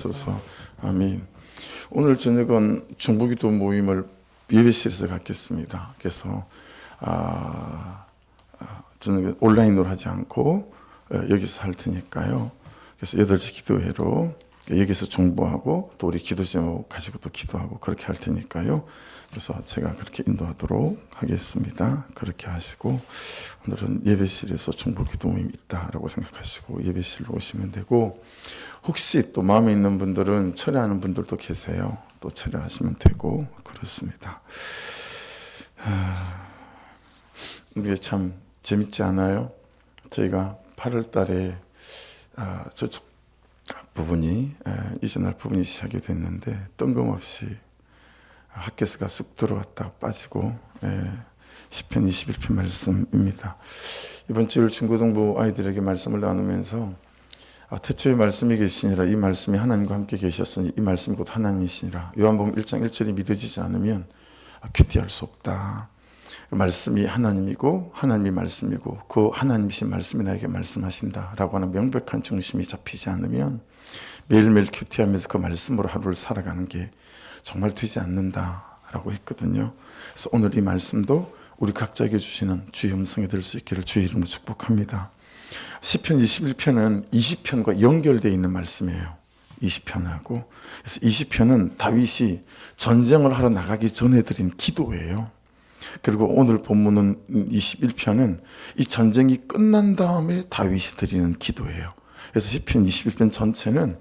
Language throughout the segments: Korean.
주옵소서. 아멘. 오늘 저녁은 중보기도 모임을 예배실에서 갖겠습니다. 그래서 저녁에 온라인으로 하지 않고 여기서 할 테니까요. 그래서 8시 기도회로 여기서 중보하고 또 우리 기도 제목 가지고 또 기도하고 그렇게 할 테니까요. 그래서 제가 그렇게 인도하도록 하겠습니다. 그렇게 하시고 오늘은 예배실에서 중보기도 모임이 있다라고 생각하시고 예배실로 오시면 되고, 혹시 또 마음에 있는 분들은 철회하는 분들도 계세요. 또 철회하시면 되고 그렇습니다. 이게 참 재밌지 않아요? 저희가 8월 달에 저쪽 부분이 이전할 부분이 시작이 됐는데 뜬금없이 핫게스가 쑥 들어왔다 빠지고 시편 21편 말씀입니다. 이번 주일 중고등부 아이들에게 말씀을 나누면서 태초에 말씀이 계시니라, 이 말씀이 하나님과 함께 계셨으니 이 말씀이 곧 하나님이시니라. 요한복음 1장 1절이 믿어지지 않으면 큐티할 수 없다. 말씀이 하나님이고 하나님이 말씀이고 그 하나님이신 말씀이 나에게 말씀하신다라고 하는 명백한 중심이 잡히지 않으면 매일매일 큐티하면서 그 말씀으로 하루를 살아가는 게 정말 되지 않는다라고 했거든요. 그래서 오늘 이 말씀도 우리 각자에게 주시는 주의 음성이 될 수 있기를 주의 이름으로 축복합니다. 시편 21편은 20편과 연결되어 있는 말씀이에요. 20편하고. 그래서 20편은 다윗이 전쟁을 하러 나가기 전에 드린 기도예요. 그리고 오늘 본문은 21편은 이 전쟁이 끝난 다음에 다윗이 드리는 기도예요. 그래서 시편 21편 전체는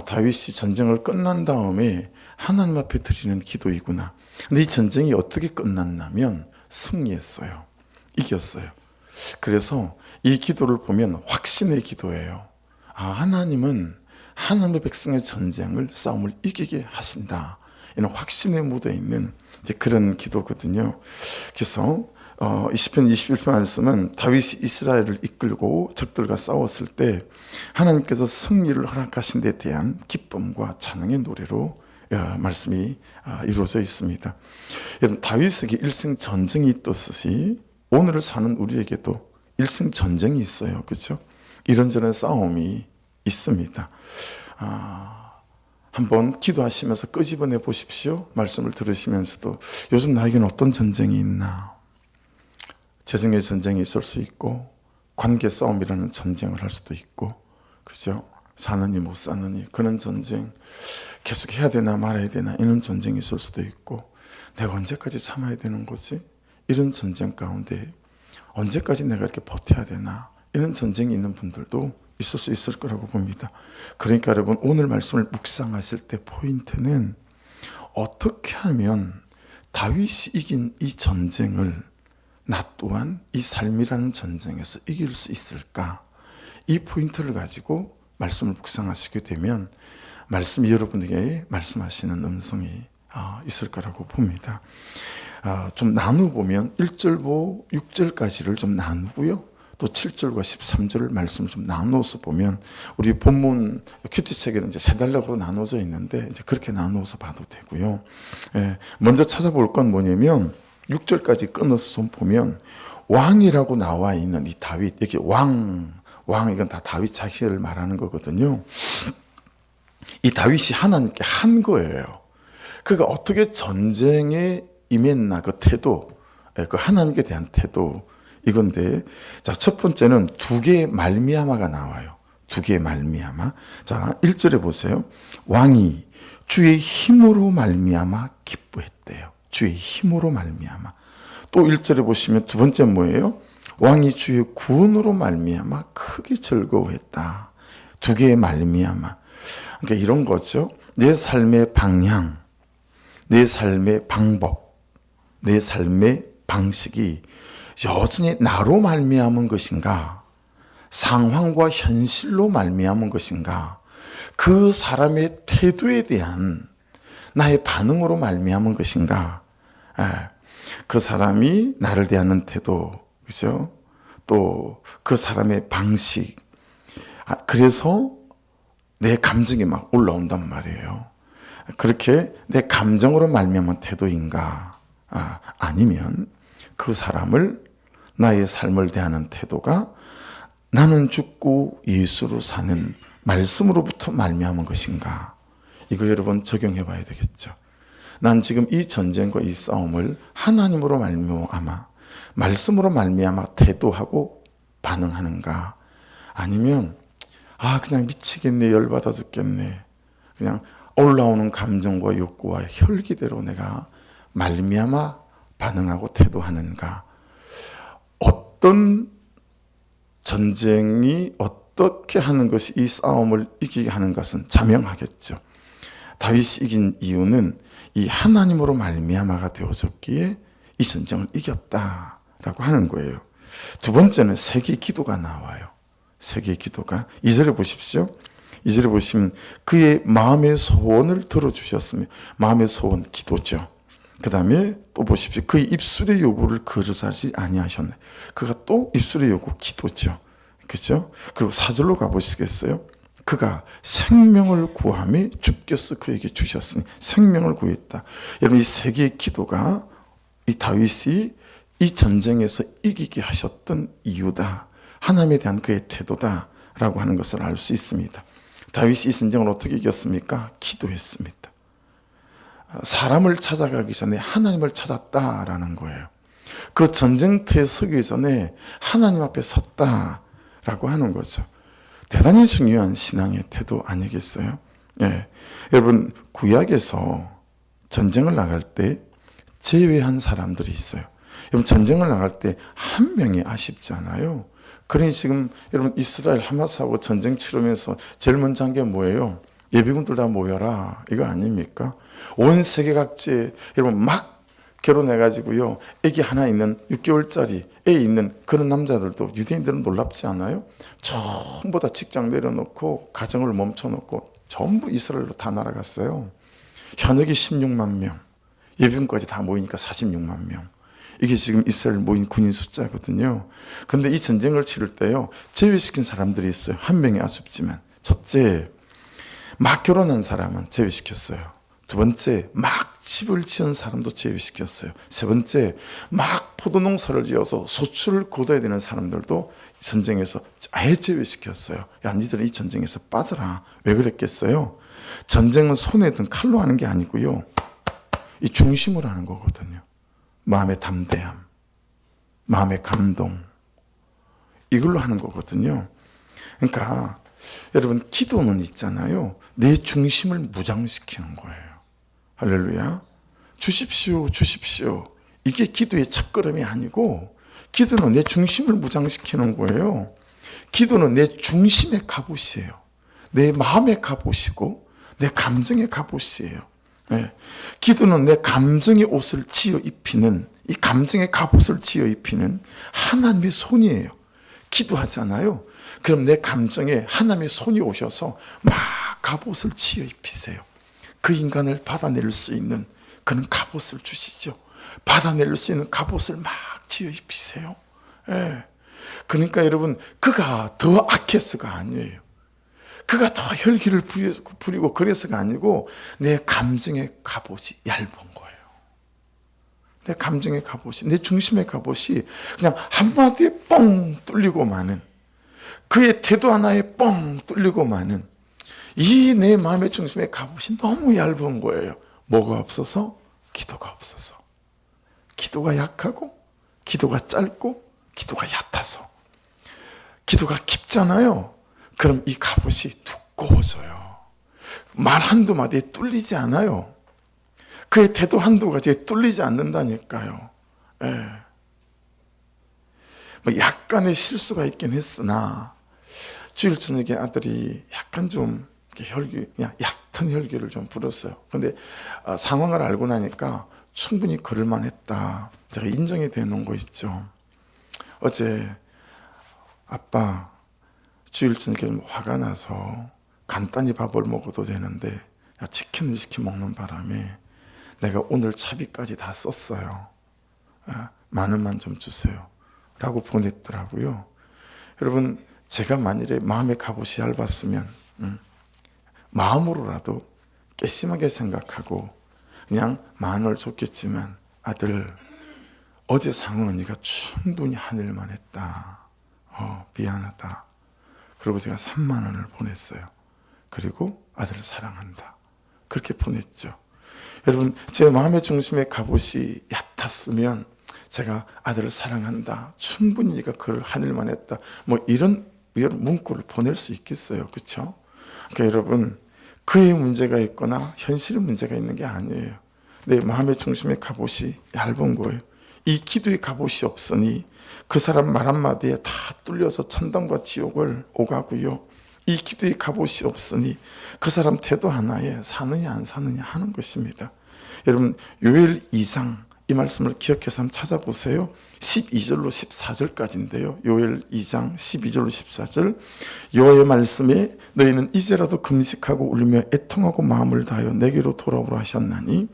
다윗이 전쟁을 끝난 다음에 하나님 앞에 드리는 기도이구나. 근데 이 전쟁이 어떻게 끝났냐면 승리했어요. 이겼어요. 그래서 이 기도를 보면 확신의 기도예요. 하나님은 하나님의 백성의 전쟁을, 싸움을 이기게 하신다. 이런 확신에 묻어 있는 이제 그런 기도거든요. 그래서 시편 21편 말씀은 다윗이 이스라엘을 이끌고 적들과 싸웠을 때 하나님께서 승리를 허락하신 데 대한 기쁨과 찬양의 노래로 말씀이 이루어져 있습니다. 여러분, 다윗에게 일생 전쟁이 있듯이 오늘을 사는 우리에게도 일생 전쟁이 있어요. 그렇죠? 이런저런 싸움이 있습니다. 한번 기도하시면서 끄집어내 보십시오. 말씀을 들으시면서도 요즘 나에게는 어떤 전쟁이 있나. 재정의 전쟁이 있을 수 있고, 관계 싸움이라는 전쟁을 할 수도 있고, 그죠? 사느니 못 사느니 그런 전쟁, 계속 해야 되나 말아야 되나 이런 전쟁이 있을 수도 있고, 내가 언제까지 참아야 되는 거지? 이런 전쟁 가운데 언제까지 내가 이렇게 버텨야 되나, 이런 전쟁이 있는 분들도 있을 수 있을 거라고 봅니다. 그러니까 여러분, 오늘 말씀을 묵상하실 때 포인트는 어떻게 하면 다윗이 이긴 이 전쟁을 나 또한 이 삶이라는 전쟁에서 이길 수 있을까? 이 포인트를 가지고 말씀을 묵상하시게 되면 말씀이 여러분에게 말씀하시는 음성이 있을 거라고 봅니다. 좀 나누보면 1절부터 6절까지를 좀 나누고요. 또 7절과 13절 말씀을 좀 나누어서 보면, 우리 본문 큐티책에는 이제 3단락으로 나눠져 있는데 이제 그렇게 나누어서 봐도 되고요. 먼저 찾아볼 건 뭐냐면 6절까지 끊어서 좀 보면 왕이라고 나와 있는 이 다윗, 이렇게 왕 이건 다 다윗 자신을 말하는 거거든요. 이 다윗이 하나님께 한 거예요. 그가 어떻게 전쟁에 임했나, 그 태도, 그 하나님께 대한 태도, 이건데, 자, 첫 번째는 2개의 말미암아가 나와요. 2개의 말미암아. 자, 1절에 보세요. 왕이 주의 힘으로 말미암아 기뻐했대요. 주의 힘으로 말미암아. 또 1절에 보시면 두 번째 뭐예요? 왕이 주의 구원으로 말미암아 크게 즐거워했다. 2개의 말미암아. 그러니까 이런 거죠. 내 삶의 방향, 내 삶의 방법, 내 삶의 방식이 여전히 나로 말미암은 것인가, 상황과 현실로 말미암은 것인가, 그 사람의 태도에 대한 나의 반응으로 말미암은 것인가, 그 사람이 나를 대하는 태도, 그죠? 또 그 사람의 방식, 그래서 내 감정이 막 올라온단 말이에요. 그렇게 내 감정으로 말미암은 태도인가, 아니면 그 사람을, 나의 삶을 대하는 태도가 나는 죽고 예수로 사는 말씀으로부터 말미암은 것인가, 이거 여러분 적용해 봐야 되겠죠. 난 지금 이 전쟁과 이 싸움을 하나님으로 말미암아, 말씀으로 말미암아 태도하고 반응하는가, 아니면 그냥 미치겠네, 열받아 죽겠네, 그냥 올라오는 감정과 욕구와 혈기대로 내가 말미암아 반응하고 태도하는가. 어떤 전쟁이 어떻게 하는 것이 이 싸움을 이기게 하는 것은 자명하겠죠. 다윗이 이긴 이유는 이 하나님으로 말미암아가 되어졌기에 이 전쟁을 이겼다라고 하는 거예요. 두 번째는 세계의 기도가 나와요. 세계의 기도가 2절에 보십시오. 2절에 보시면 그의 마음의 소원을 들어주셨으며, 마음의 소원 기도죠. 그 다음에 또 보십시오. 그의 입술의 요구를 거절하지 아니하셨네. 그가 또 입술의 요구 기도죠. 그죠? 그리고 4절로 가보시겠어요? 그가 생명을 구함에 주께서 그에게 주셨으니, 생명을 구했다. 여러분, 이 세 개의 기도가 이 다윗이 이 전쟁에서 이기게 하셨던 이유다. 하나님에 대한 그의 태도다라고 하는 것을 알 수 있습니다. 다윗이 이 전쟁을 어떻게 이겼습니까? 기도했습니다. 사람을 찾아가기 전에 하나님을 찾았다라는 거예요. 그 전쟁터에 서기 전에 하나님 앞에 섰다라고 하는 거죠. 대단히 중요한 신앙의 태도 아니겠어요? 예. 여러분, 구약에서 전쟁을 나갈 때 제외한 사람들이 있어요. 여러분, 전쟁을 나갈 때 한 명이 아쉽잖아요. 그러니 지금 여러분, 이스라엘 하마스하고 전쟁 치르면서 제일 먼저 한 게 뭐예요? 예비군들 다 모여라, 이거 아닙니까? 온 세계 각지에 여러분 막 결혼해가지고요, 애기 하나 있는 6개월짜리 애 있는 그런 남자들도 유대인들은 놀랍지 않아요? 전부 다 직장 내려놓고 가정을 멈춰놓고 전부 이스라엘로 다 날아갔어요. 현역이 16만 명, 예비군까지 다 모이니까 46만 명. 이게 지금 이스라엘 모인 군인 숫자거든요. 근데 이 전쟁을 치를 때요, 제외시킨 사람들이 있어요. 한 명이 아쉽지만. 첫째, 막 결혼한 사람은 제외시켰어요. 두 번째, 막 집을 지은 사람도 제외시켰어요. 세 번째, 막 포도농사를 지어서 소출을 거둬야 되는 사람들도 전쟁에서 아예 제외시켰어요. 야, 니들은 이 전쟁에서 빠져라. 왜 그랬겠어요? 전쟁은 손에 든 칼로 하는 게 아니고요, 이 중심으로 하는 거거든요. 마음의 담대함, 마음의 감동, 이걸로 하는 거거든요. 그러니까 여러분, 기도는 있잖아요, 내 중심을 무장시키는 거예요. 할렐루야. 주십시오, 주십시오. 이게 기도의 첫걸음이 아니고, 기도는 내 중심을 무장시키는 거예요. 기도는 내 중심의 갑옷이에요. 내 마음의 갑옷이고 내 감정의 갑옷이에요. 네. 기도는 내 감정의 옷을 지어 입히는, 이 감정의 갑옷을 지어 입히는 하나님의 손이에요. 기도하잖아요. 그럼 내 감정에 하나님의 손이 오셔서 막 갑옷을 지어 입히세요. 그 인간을 받아낼 수 있는 그런 갑옷을 주시죠. 받아낼 수 있는 갑옷을 막 지어 입히세요. 예. 그러니까 여러분, 그가 더 악해서가 아니에요. 그가 더 혈기를 부리고 그래서가 아니고, 내 감정의 갑옷이 얇은 거예요. 내 감정의 갑옷이, 내 중심의 갑옷이 그냥 한마디에 뻥 뚫리고 마는, 그의 태도 하나에 뻥 뚫리고 마는 이 내 마음의 중심의 갑옷이 너무 얇은 거예요. 뭐가 없어서? 기도가 없어서. 기도가 약하고, 기도가 짧고, 기도가 얕아서. 기도가 깊잖아요. 그럼 이 갑옷이 두꺼워져요. 말 한두 마디에 뚫리지 않아요. 그의 태도 한두 가지에 뚫리지 않는다니까요. 예. 뭐 약간의 실수가 있긴 했으나, 주일 저녁에 아들이 약간 좀 그냥 얕은 혈기를 좀 부렸어요. 그런데 상황을 알고 나니까 충분히 그럴만 했다. 제가 인정이 되는 거 있죠. 어제 아빠 주일 저녁에 화가 나서 간단히 밥을 먹어도 되는데 치킨을 시켜 먹는 바람에 내가 오늘 차비까지 다 썼어요. 10,000원만 좀 주세요. 라고 보냈더라고요. 여러분, 제가 만일에 마음의 갑옷이 얇았으면 마음으로라도 괘씸하게 생각하고 그냥 10,000원을 줬겠지만, 아들, 어제 상황은 네가 충분히 하늘만 했다. 미안하다. 그리고 제가 30,000원을 보냈어요. 그리고 아들을 사랑한다. 그렇게 보냈죠. 여러분, 제 마음의 중심에 갑옷이 얕았으면 제가 아들을 사랑한다, 충분히 네가 그를 하늘만 했다, 뭐 이런 문구를 보낼 수 있겠어요. 그렇죠? 그러니까 여러분, 그의 문제가 있거나 현실의 문제가 있는 게 아니에요. 내 마음의 중심에 갑옷이 얇은 거예요. 이 기도의 갑옷이 없으니 그 사람 말 한마디에 다 뚫려서 천당과 지옥을 오가고요. 이 기도의 갑옷이 없으니 그 사람 태도 하나에 사느냐 안 사느냐 하는 것입니다. 여러분, 요엘 2장 이 말씀을 기억해서 한번 찾아보세요. 12절로 14절까지인데요. 요엘 2장 12절로 14절. 여호와의 말씀에 너희는 이제라도 금식하고 울며 애통하고 마음을 다하여 내게로 돌아오라 하셨나니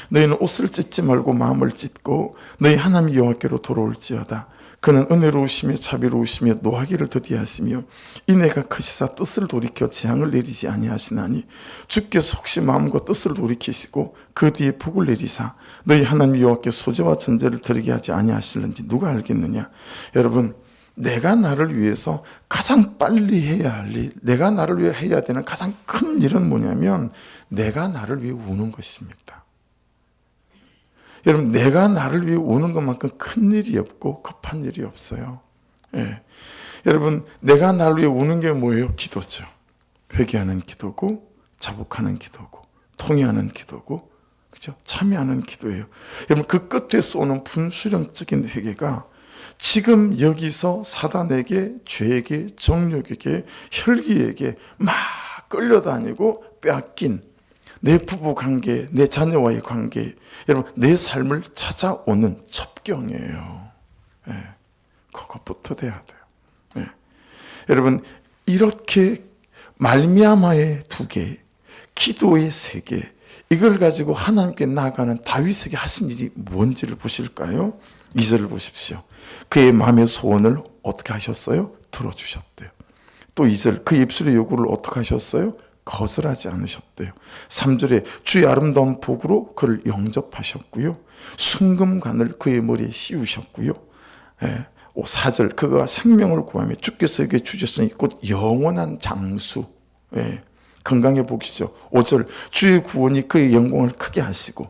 너희는 옷을 찢지 말고 마음을 찢고 너희 하나님 여호와께로 돌아올지어다. 그는 은혜로우시며 자비로우시며 노하기를 더디하시며 이내가 크시사 뜻을 돌이켜 재앙을 내리지 아니하시나니 주께서 혹시 마음과 뜻을 돌이키시고 그 뒤에 복을 내리사 너희 하나님 여호와께 소재와 전제를 드리게 하지 아니하실는지 누가 알겠느냐. 여러분, 내가 나를 위해서 가장 빨리 해야 할 일, 내가 나를 위해 해야 되는 가장 큰 일은 뭐냐면 내가 나를 위해 우는 것입니다. 여러분, 내가 나를 위해 우는 것만큼 큰 일이 없고 급한 일이 없어요. 예. 여러분, 내가 나를 위해 우는 게 뭐예요? 기도죠. 회개하는 기도고, 자복하는 기도고, 통회하는 기도고, 그죠? 참여하는 기도예요. 여러분, 그 끝에서 오는 분수령적인 회개가 지금 여기서 사단에게, 죄에게, 정욕에게, 혈기에게 막 끌려다니고 빼앗긴 내 부부 관계, 내 자녀와의 관계, 여러분, 내 삶을 찾아오는 첩경이에요. 예, 그것부터 돼야 돼요. 예. 여러분, 이렇게 말미암아의 2개, 기도의 3개, 이걸 가지고 하나님께 나아가는 다윗에게 하신 일이 뭔지를 보실까요? 2절을 보십시오. 그의 마음의 소원을 어떻게 하셨어요? 들어주셨대요. 또 2절, 그 입술의 요구를 어떻게 하셨어요? 거절하지 않으셨대요. 3절에 주의 아름다운 복으로 그를 영접하셨고요. 순금관을 그의 머리에 씌우셨고요. 4절, 그가 생명을 구하며 주께서 에게 주셨으니 곧 영원한 장수, 건강의 복이죠. 5절, 주의 구원이 그의 영광을 크게 하시고,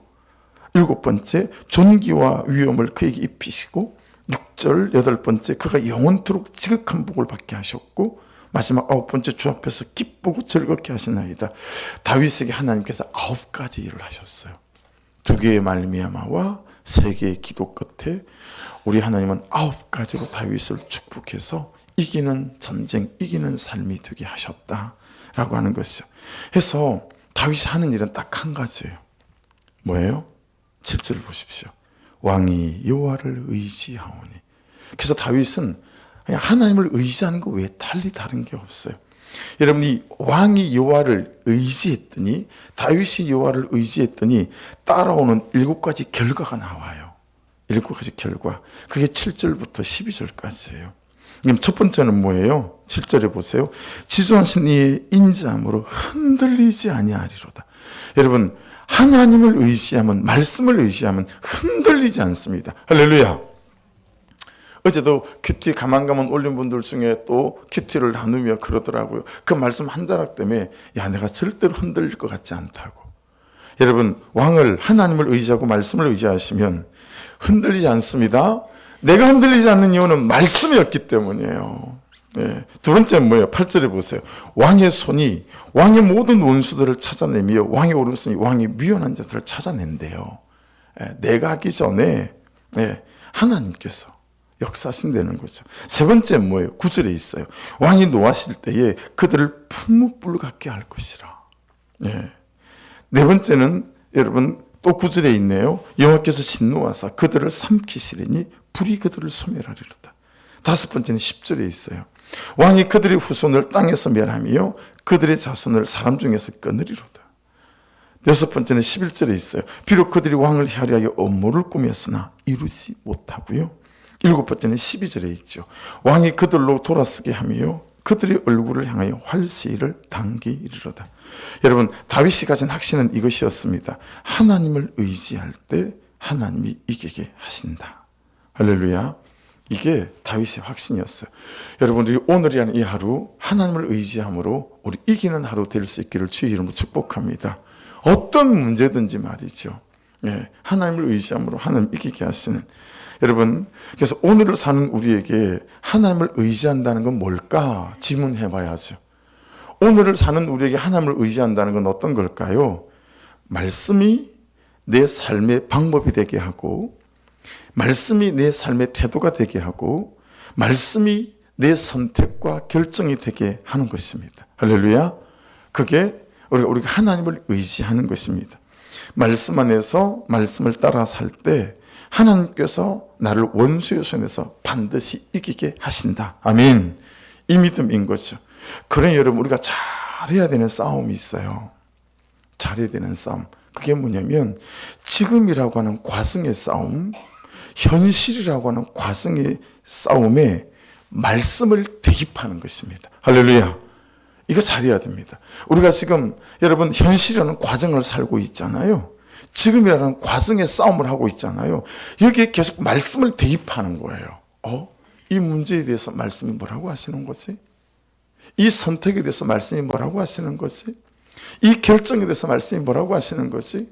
7번째, 존귀와 위엄을 그에게 입히시고, 6절, 8번째, 그가 영원토록 지극한 복을 받게 하셨고, 마지막 9번째, 주 앞에서 기쁘고 즐겁게 하시나이다. 다윗에게 하나님께서 9가지 일을 하셨어요. 2개의 말미암아와 3개의 기도 끝에 우리 하나님은 9가지로 다윗을 축복해서 이기는 전쟁, 이기는 삶이 되게 하셨다라고 하는 것이죠. 해서 다윗이 하는 일은 딱 한 가지예요. 뭐예요? 7절을 보십시오. 왕이 여호와를 의지하오니. 그래서 다윗은 그냥 하나님을 의지하는 거 외에 달리 다른 게 없어요. 여러분, 이 왕이 여호와를 의지했더니, 다윗이 여호와를 의지했더니 따라오는 7가지 결과가 나와요. 7가지 결과. 그게 7절부터 12절까지예요. 그럼 첫 번째는 뭐예요? 7절에 보세요. 지존하신 이의 인자함으로 흔들리지 아니하리로다. 여러분, 하나님을 의지하면, 말씀을 의지하면 흔들리지 않습니다. 할렐루야. 어제도 큐티 가만 가면 올린 분들 중에 또 큐티를 나누며 그러더라고요. 그 말씀 한 자락 때문에 야, 내가 절대로 흔들릴 것 같지 않다고. 여러분, 왕을, 하나님을 의지하고 말씀을 의지하시면 흔들리지 않습니다. 내가 흔들리지 않는 이유는 말씀이었기 때문이에요. 네. 두 번째는 뭐예요? 8절에 보세요. 왕의 손이 왕의 모든 원수들을 찾아내며 왕의 오른손이 왕의 미련한 자들을 찾아낸대요. 내가 하기 전에 하나님께서 역사하신다는 거죠. 세 번째는 뭐예요? 9절에 있어요. 왕이 노하실 때에 그들을 풍무불같게 할 것이라. 네 번째는 여러분 또 9절에 있네요. 여호와께서 진노하사 그들을 삼키시리니 불이 그들을 소멸하리로다. 다섯 번째는 10절에 있어요. 왕이 그들의 후손을 땅에서 멸하며 그들의 자손을 사람 중에서 끊으리로다. 여섯 번째는 11절에 있어요. 비록 그들이 왕을 해하려 하여 음모를 꾸몄으나 이루지 못하고요. 일곱 번째는 12절에 있죠. 왕이 그들로 돌아서게 하며 그들의 얼굴을 향하여 활시위를 당기리로다. 여러분, 다윗이 가진 확신은 이것이었습니다. 하나님을 의지할 때 하나님이 이기게 하신다. 할렐루야. 이게 다윗의 확신이었어요. 여러분, 우리 오늘이라는 이 하루 하나님을 의지함으로 우리 이기는 하루 될 수 있기를 주의 이름으로 축복합니다. 어떤 문제든지 말이죠. 예, 하나님을 의지함으로 하나님 이기게 하시는. 여러분, 그래서 오늘을 사는 우리에게 하나님을 의지한다는 건 뭘까 질문해 봐야죠. 오늘을 사는 우리에게 하나님을 의지한다는 건 어떤 걸까요? 말씀이 내 삶의 방법이 되게 하고, 말씀이 내 삶의 태도가 되게 하고, 말씀이 내 선택과 결정이 되게 하는 것입니다. 할렐루야. 그게 우리가 하나님을 의지하는 것입니다. 말씀 안에서 말씀을 따라 살 때 하나님께서 나를 원수의 손에서 반드시 이기게 하신다. 아멘. 이 믿음인 거죠. 그러니 여러분, 우리가 잘해야 되는 싸움이 있어요. 잘해야 되는 싸움. 그게 뭐냐면 지금이라고 하는 과정의 싸움, 현실이라고 하는 과정의 싸움에 말씀을 대입하는 것입니다. 할렐루야. 이거 잘해야 됩니다. 우리가 지금 여러분 현실이라는 과정을 살고 있잖아요. 지금이라는 과정의 싸움을 하고 있잖아요. 여기에 계속 말씀을 대입하는 거예요. 이 문제에 대해서 말씀이 뭐라고 하시는 거지? 이 선택에 대해서 말씀이 뭐라고 하시는 거지? 이 결정에 대해서 말씀이 뭐라고 하시는 거지?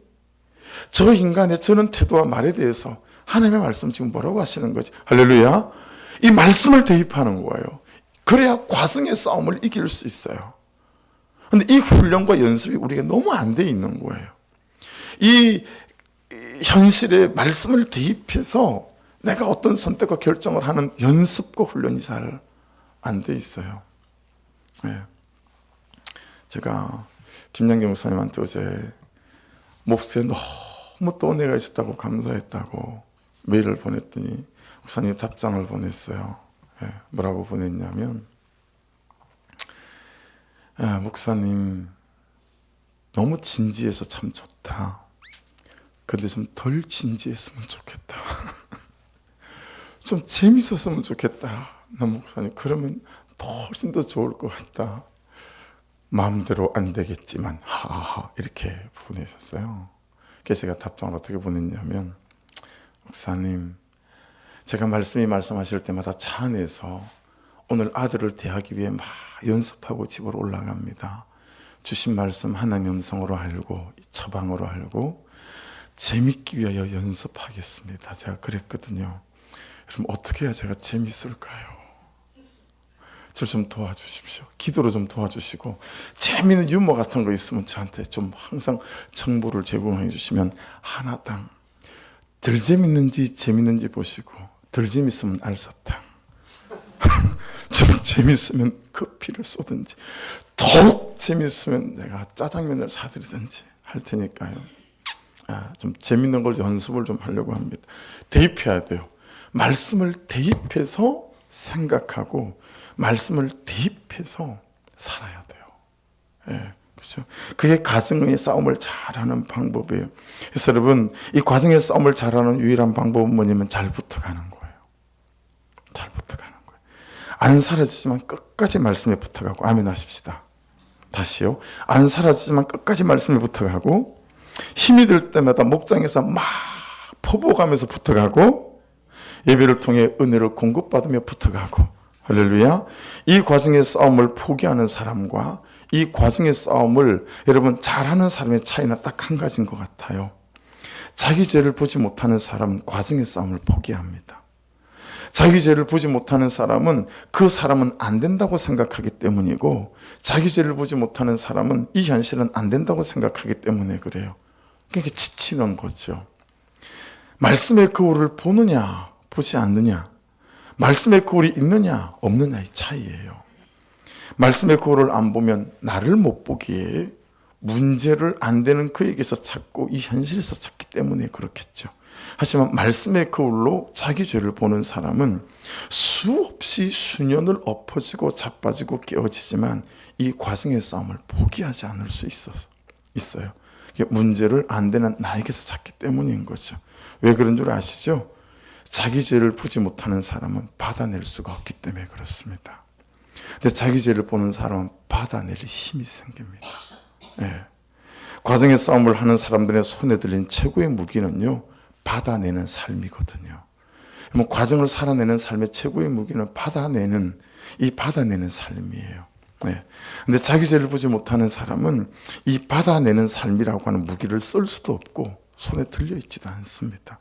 저 인간의 저런 태도와 말에 대해서 하나님의 말씀 지금 뭐라고 하시는 거지? 할렐루야. 이 말씀을 대입하는 거예요. 그래야 과정의 싸움을 이길 수 있어요. 그런데 이 훈련과 연습이 우리가 너무 안 돼 있는 거예요. 이 현실에 말씀을 대입해서 내가 어떤 선택과 결정을 하는 연습과 훈련이 잘 안 돼 있어요. 네. 제가 김양경 목사님한테 어제 몹시에 너무 또 은혜가 있었다고 감사했다고 메일을 보냈더니 목사님 답장을 보냈어요. 네. 뭐라고 보냈냐면, 목사님 너무 진지해서 참 좋다. 근데 좀 덜 진지했으면 좋겠다. 좀 재밌었으면 좋겠다. 나 목사님 그러면 훨씬 더 좋을 것 같다. 마음대로 안 되겠지만 하하 이렇게 보내셨어요. 그래서 제가 답장을 어떻게 보냈냐면, 목사님 제가 말씀하실 때마다 차 안에서 오늘 아들을 대하기 위해 막 연습하고 집으로 올라갑니다. 주신 말씀 하나님 음성으로 알고 처방으로 알고 재밌기 위하여 연습하겠습니다. 제가 그랬거든요. 그럼 어떻게 해야 제가 재밌을까요? 저를 좀 도와주십시오. 기도로 좀 도와주시고 재미있는 유머 같은 거 있으면 저한테 좀 항상 정보를 제공해 주시면 하나당 덜 재밌는지 재밌는지 보시고 덜 재밌으면 알사탕 좀 재밌으면 커피를 쏘든지 더욱 재밌으면 내가 짜장면을 사드리든지 할 테니까요. 좀 재밌는 걸 연습을 좀 하려고 합니다. 대입해야 돼요. 말씀을 대입해서 생각하고 말씀을 대입해서 살아야 돼요. 예, 그렇죠? 그게 가정의 싸움을 잘하는 방법이에요. 그래서 여러분, 이 과정의 싸움을 잘하는 유일한 방법은 뭐냐면 잘 붙어가는 거예요. 잘 붙어가는 거예요. 안 사라지지만 끝까지 말씀에 붙어가고, 아멘 하십시다. 다시요. 안 사라지지만 끝까지 말씀에 붙어가고, 힘이 들 때마다 목장에서 막 퍼부어가면서 붙어가고, 예배를 통해 은혜를 공급받으며 붙어가고, 할렐루야. 이 과정의 싸움을 포기하는 사람과 이 과정의 싸움을 여러분 잘하는 사람의 차이는 딱 한 가지인 것 같아요. 자기 죄를 보지 못하는 사람은 과정의 싸움을 포기합니다. 자기 죄를 보지 못하는 사람은 그 사람은 안 된다고 생각하기 때문이고, 자기 죄를 보지 못하는 사람은 이 현실은 안 된다고 생각하기 때문에 그래요. 그러니까 지치는 거죠. 말씀의 거울을 보느냐 보지 않느냐, 말씀의 거울이 있느냐 없느냐의 차이예요. 말씀의 거울을 안 보면 나를 못 보기에 문제를 안 되는 그에게서 찾고 이 현실에서 찾기 때문에 그렇겠죠. 하지만 말씀의 거울로 자기 죄를 보는 사람은 수없이 수년을 엎어지고 자빠지고 깨어지지만 이 과정의 싸움을 포기하지 않을 수 있어요. 문제를 안 되는 나에게서 찾기 때문인 거죠. 왜 그런 줄 아시죠? 자기 죄를 보지 못하는 사람은 받아낼 수가 없기 때문에 그렇습니다. 근데 자기 죄를 보는 사람은 받아낼 힘이 생깁니다. 네. 과정의 싸움을 하는 사람들의 손에 들린 최고의 무기는요, 받아내는 삶이거든요. 과정을 살아내는 삶의 최고의 무기는 받아내는 삶이에요. 네. 근데 자기 죄를 보지 못하는 사람은 이 받아내는 삶이라고 하는 무기를 쓸 수도 없고 손에 들려있지도 않습니다.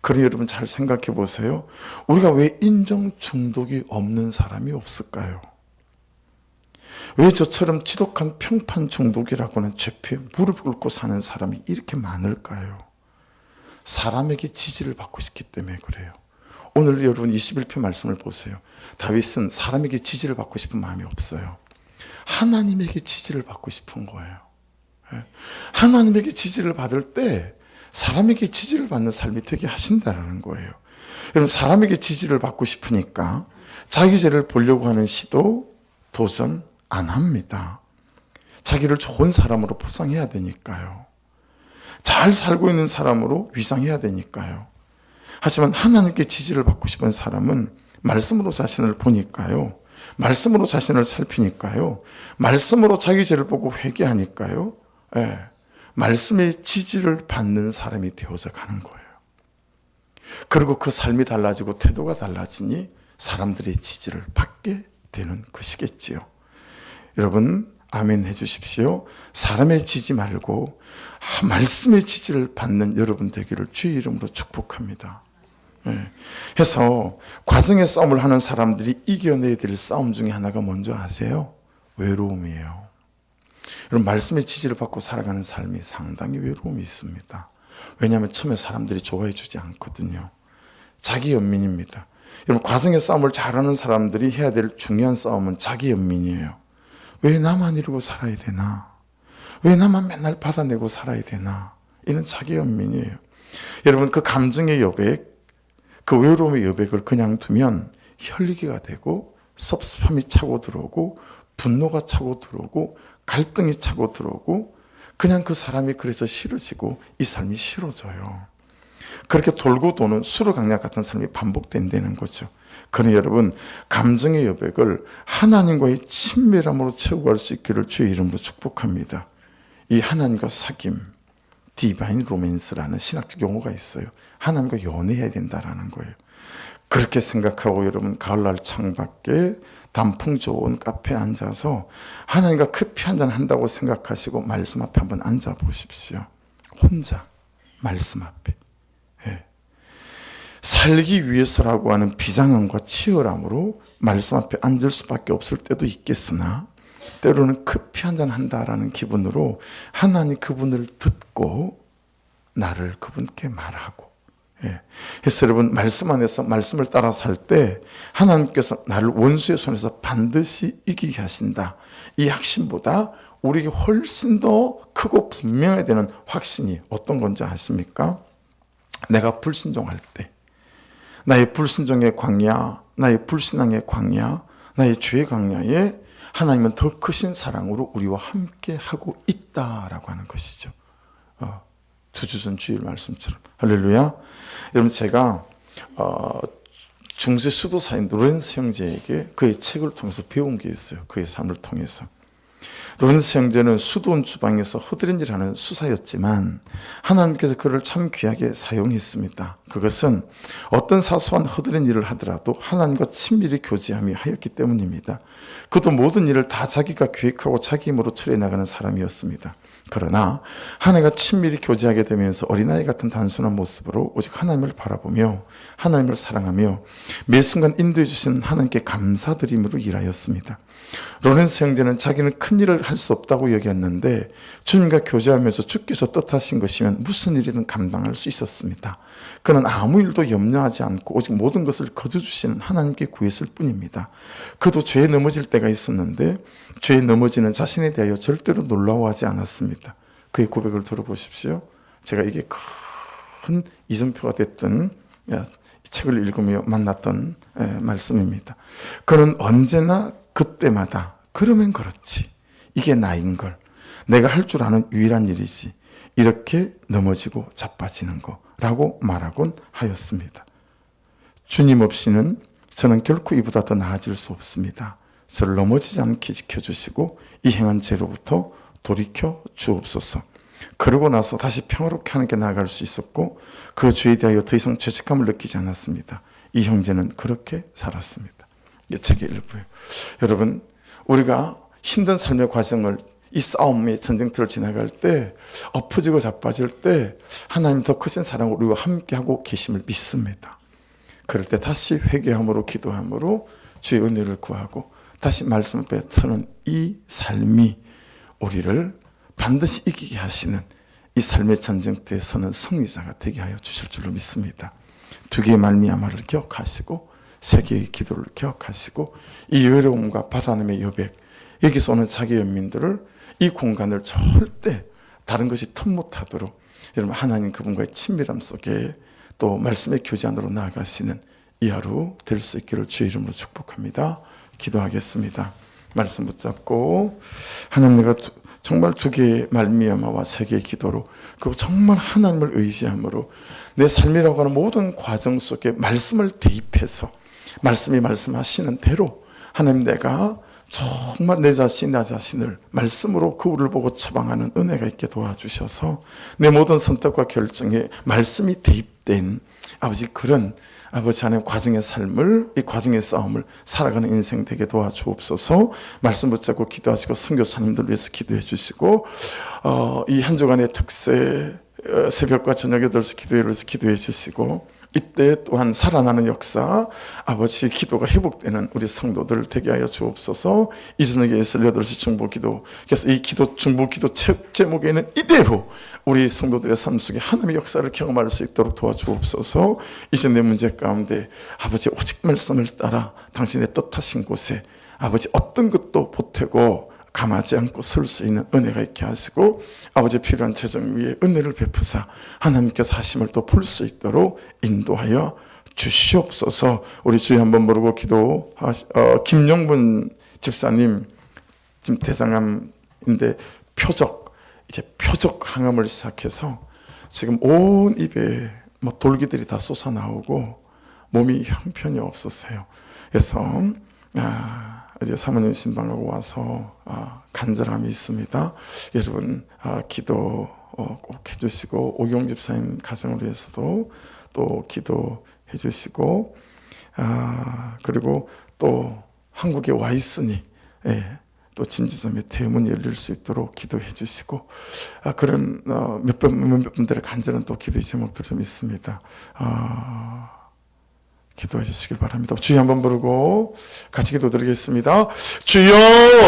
그러니 여러분 잘 생각해 보세요. 우리가 왜 인정 중독이 없는 사람이 없을까요? 왜 저처럼 지독한 평판 중독이라고 하는 죄표에 무릎 꿇고 사는 사람이 이렇게 많을까요? 사람에게 지지를 받고 싶기 때문에 그래요. 오늘 여러분 21편 말씀을 보세요. 다윗은 사람에게 지지를 받고 싶은 마음이 없어요. 하나님에게 지지를 받고 싶은 거예요. 하나님에게 지지를 받을 때 사람에게 지지를 받는 삶이 되게 하신다는 거예요. 여러분 사람에게 지지를 받고 싶으니까 자기 죄를 보려고 하는 시도 도전 안 합니다. 자기를 좋은 사람으로 포장해야 되니까요. 잘 살고 있는 사람으로 위상해야 되니까요. 하지만 하나님께 지지를 받고 싶은 사람은 말씀으로 자신을 보니까요. 말씀으로 자신을 살피니까요. 말씀으로 자기 죄를 보고 회개하니까요. 예, 말씀의 지지를 받는 사람이 되어져 가는 거예요. 그리고 그 삶이 달라지고 태도가 달라지니 사람들의 지지를 받게 되는 것이겠지요. 여러분 아멘 해주십시오. 사람의 지지 말고 말씀의 지지를 받는 여러분 되기를 주의 이름으로 축복합니다. 해서 과정의 싸움을 하는 사람들이 이겨내야 될 싸움 중에 하나가 뭔지 아세요? 외로움이에요. 여러분 말씀의 지지를 받고 살아가는 삶이 상당히 외로움이 있습니다. 왜냐하면 처음에 사람들이 좋아해 주지 않거든요. 자기 연민입니다. 여러분 과정의 싸움을 잘하는 사람들이 해야 될 중요한 싸움은 자기 연민이에요. 왜 나만 이러고 살아야 되나? 왜 나만 맨날 받아내고 살아야 되나? 이는 자기 연민이에요. 여러분 그 감정의 여백, 그 외로움의 여백을 그냥 두면 혈리기가 되고 섭섭함이 차고 들어오고 분노가 차고 들어오고 갈등이 차고 들어오고 그냥 그 사람이 그래서 싫어지고 이 삶이 싫어져요. 그렇게 돌고 도는 수르강약 같은 삶이 반복된다는 거죠. 그러니 여러분 감정의 여백을 하나님과의 친밀함으로 채워갈 수 있기를 주의 이름으로 축복합니다. 이 하나님과 사귐, 디바인 로맨스라는 신학적 용어가 있어요. 하나님과 연애해야 된다라는 거예요. 그렇게 생각하고 여러분 가을날 창밖에 단풍 좋은 카페에 앉아서 하나님과 커피 한잔 한다고 생각하시고 말씀 앞에 한번 앉아 보십시오. 혼자 말씀 앞에. 살기 위해서라고 하는 비장함과 치열함으로 말씀 앞에 앉을 수밖에 없을 때도 있겠으나 때로는 커피 한잔 한다라는 기분으로 하나님 그분을 듣고 나를 그분께 말하고 그래서 여러분 말씀 안에서 말씀을 따라 살 때 하나님께서 나를 원수의 손에서 반드시 이기게 하신다. 이 확신보다 우리에게 훨씬 더 크고 분명해야 되는 확신이 어떤 건지 아십니까? 내가 불순종할 때 나의 불순종의 광야, 나의 불신앙의 광야, 나의 죄의 광야에 하나님은 더 크신 사랑으로 우리와 함께 하고 있다라고 하는 것이죠. 두 주 전 주일 말씀처럼. 할렐루야. 여러분 제가 중세 수도사인 로렌스 형제에게 그의 책을 통해서 배운 게 있어요. 그의 삶을 통해서. 로렌스 형제는 수도원 주방에서 허드렛 일을 하는 수사였지만 하나님께서 그를 참 귀하게 사용했습니다. 그것은 어떤 사소한 허드렛 일을 하더라도 하나님과 친밀히 교제함이 하였기 때문입니다. 그도 모든 일을 다 자기가 계획하고 자기 힘으로 처리해 나가는 사람이었습니다. 그러나 하나님과 친밀히 교제하게 되면서 어린아이 같은 단순한 모습으로 오직 하나님을 바라보며 하나님을 사랑하며 매 순간 인도해 주시는 하나님께 감사드림으로 일하였습니다. 로렌스 형제는 자기는 큰 일을 할 수 없다고 여겼는데 주님과 교제하면서 주께서 뜻하신 것이면 무슨 일이든 감당할 수 있었습니다. 그는 아무 일도 염려하지 않고 오직 모든 것을 거저주시는 하나님께 구했을 뿐입니다. 그도 죄에 넘어질 때가 있었는데 죄에 넘어지는 자신에 대하여 절대로 놀라워하지 않았습니다. 그의 고백을 들어보십시오. 제가 이게 큰 이정표가 됐던 이 책을 읽으며 만났던 말씀입니다. 그는 언제나 그때마다 그러면 그렇지. 이게 나인걸. 내가 할 줄 아는 유일한 일이지. 이렇게 넘어지고 자빠지는 거라고 말하곤 하였습니다. 주님 없이는 저는 결코 이보다 더 나아질 수 없습니다. 저를 넘어지지 않게 지켜주시고 이 행한 죄로부터 돌이켜 주옵소서. 그러고 나서 다시 평화롭게 하나님께 나아갈 수 있었고 그 죄에 대하여 더 이상 죄책감을 느끼지 않았습니다. 이 형제는 그렇게 살았습니다. 이 책의 일부예요. 여러분 우리가 힘든 삶의 과정을 이 싸움의 전쟁터를 지나갈 때 엎어지고 자빠질 때 하나님 더 크신 사랑으로 우리와 함께하고 계심을 믿습니다. 그럴 때 다시 회개함으로 기도함으로 주의 은혜를 구하고 다시 말씀을 뱉는 이 삶이 우리를 반드시 이기게 하시는 이 삶의 전쟁터에서는 승리자가 되게 하여 주실 줄로 믿습니다. 두 개의 말미암아를 기억하시고 세 개의 기도를 기억하시고 이 외로움과 바다님의 여백, 여기서 오는 자기 연민들을 이 공간을 절대 다른 것이 틈 못하도록 여러분 하나님 그분과의 친밀함 속에 또 말씀의 교제 안으로 나아가시는 이 하루 될 수 있기를 주의 이름으로 축복합니다. 기도하겠습니다. 말씀 붙잡고 하나님 내가 정말 두 개의 말미암아와 세 개의 기도로 그리고 정말 하나님을 의지함으로 내 삶이라고 하는 모든 과정 속에 말씀을 대입해서 말씀이 말씀하시는 대로 하나님 내가 정말 내 자신을 말씀으로 거울을 보고 처방하는 은혜가 있게 도와주셔서 내 모든 선택과 결정에 말씀이 대입된 아버지 그런 아버지 하나님 과정의 삶을 이 과정의 싸움을 살아가는 인생 되게 도와주옵소서. 말씀 붙잡고 기도하시고 선교사님들 위해서 기도해 주시고 이 한 주간의 특세 새벽과 저녁 8시 기도회를 위해서 기도해 주시고 이때 또한 살아나는 역사 아버지 기도가 회복되는 우리 성도들 되게 하여 주옵소서. 이 저녁에 8시 중보기도 그래서 이 기도 중보기도 책 제목에는 이대로 우리 성도들의 삶 속에 하나님의 역사를 경험할 수 있도록 도와주옵소서. 이제 내 문제 가운데 아버지 오직 말씀을 따라 당신의 뜻하신 곳에 아버지 어떤 것도 보태고 감하지 않고 설 수 있는 은혜가 있게 하시고 아버지 필요한 재정 위에 은혜를 베푸사 하나님께서 하심을 또 볼 수 있도록 인도하여 주시옵소서. 우리 주여 한번 부르고 김영분 집사님 지금 대장암인데 표적 항암을 시작해서 지금 온 입에 뭐 돌기들이 다 솟아나오고 몸이 형편이 없었어요. 그래서 이제 사모님 신방하고 와서 간절함이 있습니다. 여러분 기도 꼭 해주시고 오경 집사님 가정을 위해서도 또 기도해 주시고 그리고 또 한국에 와 있으니 또 진지점의 대문이 열릴 수 있도록 기도해 주시고 그런 몇 분들의 간절한 또 기도의 제목들 좀 있습니다. 기도해 주시길 바랍니다. 주여 한번 부르고 같이 기도드리겠습니다. 주여